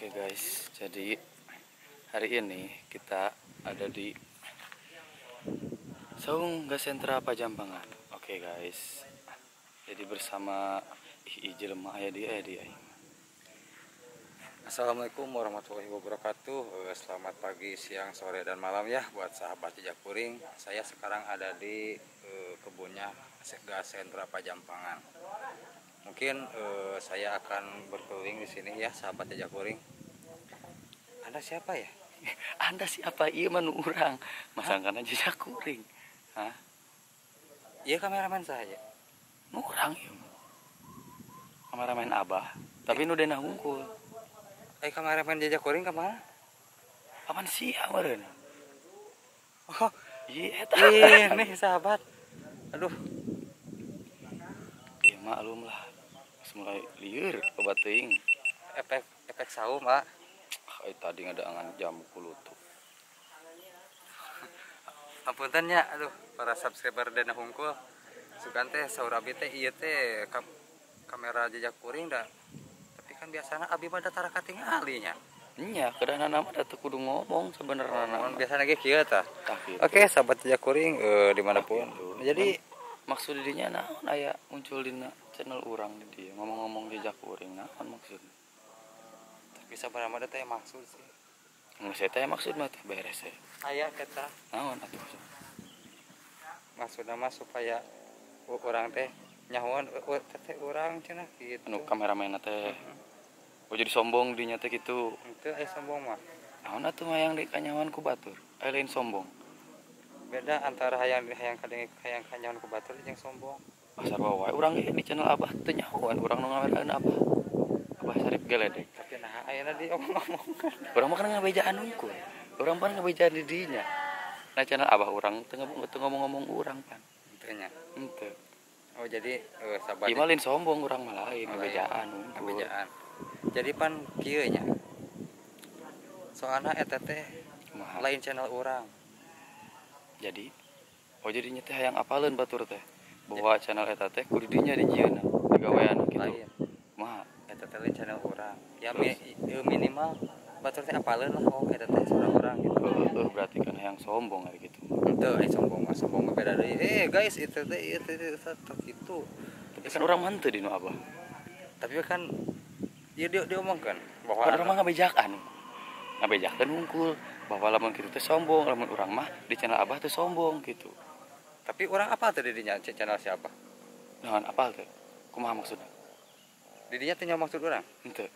Oke guys, jadi hari ini kita ada di Saungga Sentra Pajampangan. Oke guys, jadi bersama jelema aya dia Assalamualaikum warahmatullahi wabarakatuh. Selamat pagi, siang, sore, dan malam ya buat sahabat jejak kuring. Saya sekarang ada di kebunnya Saungga Sentra Pajampangan. Mungkin saya akan berkeliling di sini ya sahabat jejak kuring. Anda siapa ya? Anda siapa? Iya manu urang. Masangkan aja jejak kuring. Hah? Iya kameramen saya. Urang ieu. Kameramen Abah, tapi nu denah hungkul. Kameramen jejak kuring kemana? Kapan siang meureun? Oh, Iya ini sahabat. Aduh, iya maklum lah. Mulai lieur obat teuing. efek saum, Pak. Tadi ngadangan jam kulutuk. Ampuntennya, aduh, para subscriber denah hungkul. Sugan teh saur abi teh ieu teh kamera jejak kuring da. Tapi kan biasanya abi mah datara katinggalinya. Nya, kadang nama da teu kudu ngomong sebenarnya nama. Biasanya ge kieu tah. Gitu. Oke, sahabat jejak kuring dimanapun. Jadi maksud didinya naon aya muncul dina channel urang di dieu ngomong-ngomong jejak kuring naon maksudna? Tapi sabarama teh maksud sih. Nggak saya teh maksud mah teh beres ya. Aya eta. Naon atuh? Maksudna mah supaya urang teh nyahoan teh urang cenah kitu. Anu kameramen teh. Oh jadi sombong dinya teh kitu. Henteu aya sombong mah. Naon atuh mah yang dikanyawan ku batur? Aya lain sombong. Beda antara hayang kanyawan ku batur jeung sombong. Pasar wae urang di channel Abah teu nyahoan urang nu ngawereun Abah. Abah Sarip Geledek. Tapi nah ayeuna di omong-omong. Urang mah kan ngabejaan hungkul. Urang pan ngabejaan di dinya. Nah channel Abah urang teu ngomong-ngomong urang pan. Henteu nya. Henteu. Oh jadi sahabat Ieu mah lain sombong urang mah lain ngabejaan hungkul. ngabejaan. Jadi pan kieu nya. Soalna eta teh lain channel urang. Jadi jadinya teh hayang apaleun batur teh bahwa channel eta teh kudu dinya di jieuna pagawean kitu. Lain. Mah Eta teh lain channel urang. Ya minimal batur teh apaleun lah oh eta teh surang urang gitu. berarti kan hayang sombong ari kitu. Henteu sombong mah beda deui. Guys, itu teh kitu. Tapi kan urang mah henteu dinu Abah. Tapi kan dia diomongkeun bahwa Kan urang mah ngabejakan. Ngabejakeun hungkul bahwa lamun kitu teh sombong, lamun urang mah di channel Abah teh sombong gitu. tapi orang apa tadi dinya channel siapa? Naon apal teh? Kumaha maksudna? Didinya teh nyaho maksud urang. Henteu.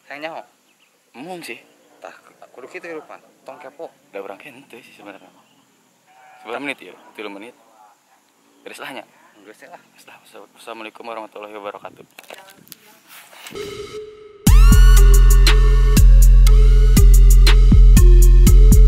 Hayang nyaho. Emung sih. Tah kudu kitu rupa. Tong kepo. Da urang ge henteu sih sebenarnya. Seberapa menit ya? 3 menit. Beres lah nya. Geus lah. Assalamualaikum warahmatullahi wabarakatuh.